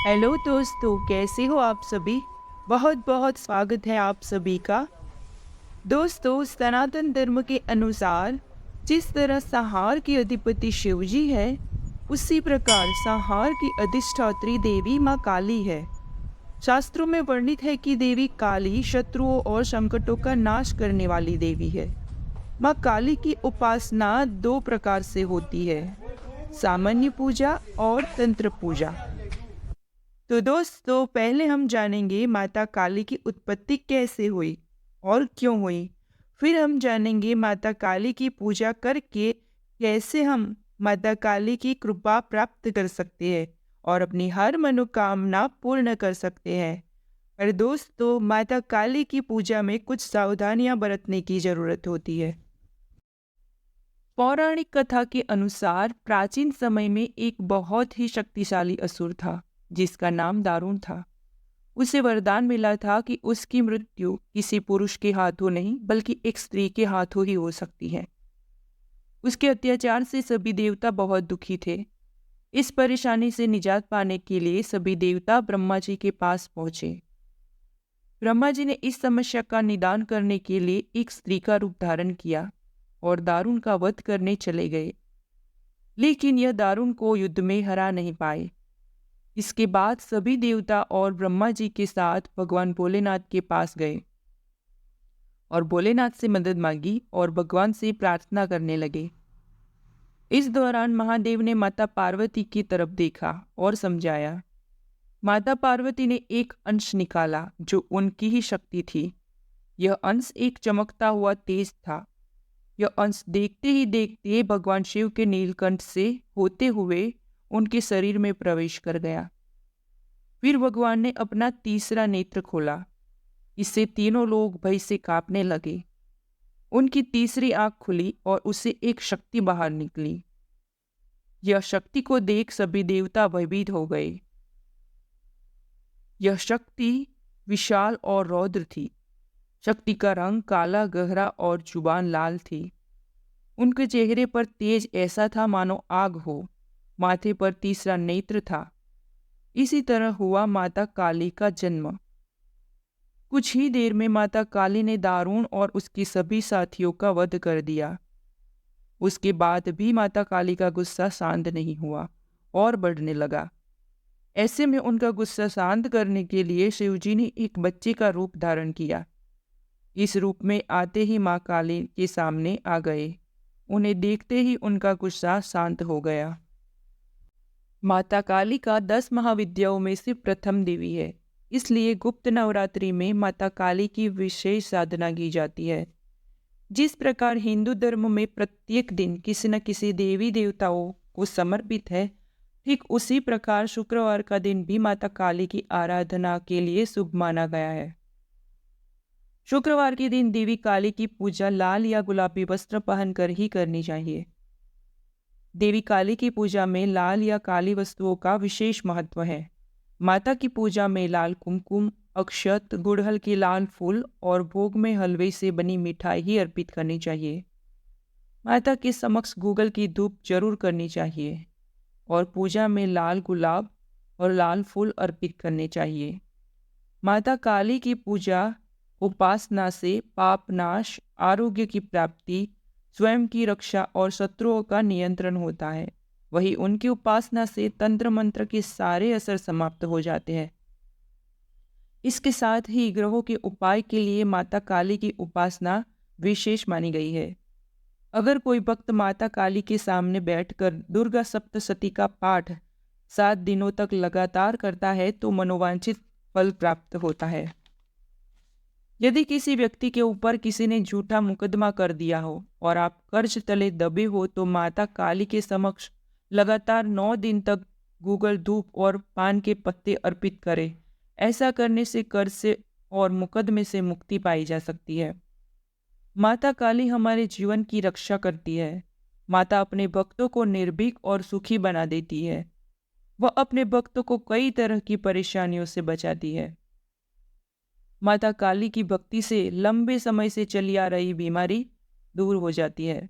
Hello दोस्तों, कैसे हो आप सभी। बहुत बहुत स्वागत है आप सभी का। दोस्तों, सनातन धर्म के अनुसार जिस तरह संहार की अधिपति शिव जी है, उसी प्रकार संहार की अधिष्ठात्री देवी माँ काली है। शास्त्रों में वर्णित है कि देवी काली शत्रुओं और संकटों का नाश करने वाली देवी है। माँ काली की उपासना दो प्रकार से होती है, सामान्य पूजा और तंत्र पूजा। तो दोस्तों, पहले हम जानेंगे माता काली की उत्पत्ति कैसे हुई और क्यों हुई। फिर हम जानेंगे माता काली की पूजा करके कैसे हम माता काली की कृपा प्राप्त कर सकते हैं और अपनी हर मनोकामना पूर्ण कर सकते हैं। पर दोस्तों, माता काली की पूजा में कुछ सावधानियां बरतने की जरूरत होती है। पौराणिक कथा के अनुसार प्राचीन समय में एक बहुत ही शक्तिशाली असुर था, जिसका नाम दारुण था। उसे वरदान मिला था कि उसकी मृत्यु किसी पुरुष के हाथों नहीं बल्कि एक स्त्री के हाथों ही हो सकती है। उसके अत्याचार से सभी देवता बहुत दुखी थे। इस परेशानी से निजात पाने के लिए सभी देवता ब्रह्मा जी के पास पहुंचे। ब्रह्मा जी ने इस समस्या का निदान करने के लिए एक स्त्री का रूप धारण किया और दारुण का वध करने चले गए। लेकिन यह दारुण को युद्ध में हरा नहीं पाए। इसके बाद सभी देवता और ब्रह्मा जी के साथ भगवान भोलेनाथ के पास गए और भोलेनाथ से मदद मांगी और भगवान से प्रार्थना करने लगे। इस दौरान महादेव ने माता पार्वती की तरफ देखा और समझाया। माता पार्वती ने एक अंश निकाला जो उनकी ही शक्ति थी। यह अंश एक चमकता हुआ तेज था। यह अंश देखते ही देखते भगवान शिव के नीलकंठ से होते हुए उनके शरीर में प्रवेश कर गया। फिर भगवान ने अपना तीसरा नेत्र खोला। इससे तीनों लोग भय से कांपने लगे। उनकी तीसरी आंख खुली और उससे एक शक्ति बाहर निकली। यह शक्ति को देख सभी देवता भयभीत हो गए। यह शक्ति विशाल और रौद्र थी। शक्ति का रंग काला गहरा और जुबान लाल थी। उनके चेहरे पर तेज ऐसा था मानो आग हो। माथे पर तीसरा नेत्र था। इसी तरह हुआ माता काली का जन्म। कुछ ही देर में माता काली ने दारुण और उसके सभी साथियों का वध कर दिया। उसके बाद भी माता काली का गुस्सा शांत नहीं हुआ और बढ़ने लगा। ऐसे में उनका गुस्सा शांत करने के लिए शिवजी ने एक बच्चे का रूप धारण किया। इस रूप में आते ही माँ काली के सामने आ गए। उन्हें देखते ही उनका गुस्सा शांत हो गया। माता काली का 10 महाविद्याओं में से प्रथम देवी है। इसलिए गुप्त नवरात्रि में माता काली की विशेष साधना की जाती है। जिस प्रकार हिंदू धर्म में प्रत्येक दिन किसी न किसी देवी देवताओं को समर्पित है, ठीक उसी प्रकार शुक्रवार का दिन भी माता काली की आराधना के लिए शुभ माना गया है। शुक्रवार के दिन देवी काली की पूजा लाल या गुलाबी वस्त्र पहनकर ही करनी चाहिए। देवी काली की पूजा में लाल या काली वस्तुओं का विशेष महत्व है। माता की पूजा में लाल कुमकुम, अक्षत, गुड़हल के लाल फूल और भोग में हलवे से बनी मिठाई ही अर्पित करनी चाहिए। माता के समक्ष गूगल की धूप जरूर करनी चाहिए और पूजा में लाल गुलाब और लाल फूल अर्पित करने चाहिए। माता काली की पूजा उपासना से पाप नाश, आरोग्य की प्राप्ति, स्वयं की रक्षा और शत्रुओं का नियंत्रण होता है। वही उनकी उपासना से तंत्र मंत्र के सारे असर समाप्त हो जाते हैं। इसके साथ ही ग्रहों के उपाय के लिए माता काली की उपासना विशेष मानी गई है। अगर कोई भक्त माता काली के सामने बैठकर दुर्गा सप्तशती का पाठ 7 दिनों तक लगातार करता है तो मनोवांछित फल प्राप्त होता है। यदि किसी व्यक्ति के ऊपर किसी ने झूठा मुकदमा कर दिया हो और आप कर्ज तले दबे हो तो माता काली के समक्ष लगातार 9 दिन तक गूगल धूप और पान के पत्ते अर्पित करें। ऐसा करने से कर्ज से और मुकदमे से मुक्ति पाई जा सकती है। माता काली हमारे जीवन की रक्षा करती है। माता अपने भक्तों को निर्भीक और सुखी बना देती है। वह अपने भक्तों को कई तरह की परेशानियों से बचाती है। माता काली की भक्ति से लंबे समय से चली आ रही बीमारी दूर हो जाती है।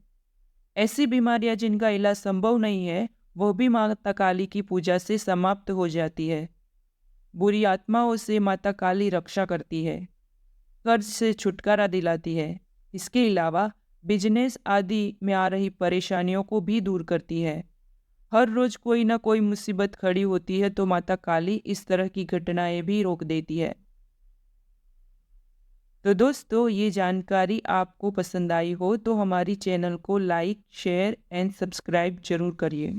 ऐसी बीमारियां जिनका इलाज संभव नहीं है, वह भी माता काली की पूजा से समाप्त हो जाती है। बुरी आत्माओं से माता काली रक्षा करती है, कर्ज से छुटकारा दिलाती है। इसके अलावा बिजनेस आदि में आ रही परेशानियों को भी दूर करती है। हर रोज कोई ना कोई मुसीबत खड़ी होती है तो माता काली इस तरह की घटनाएं भी रोक देती है। तो दोस्तों, ये जानकारी आपको पसंद आई हो तो हमारी चैनल को लाइक, शेयर एंड सब्सक्राइब जरूर करिए।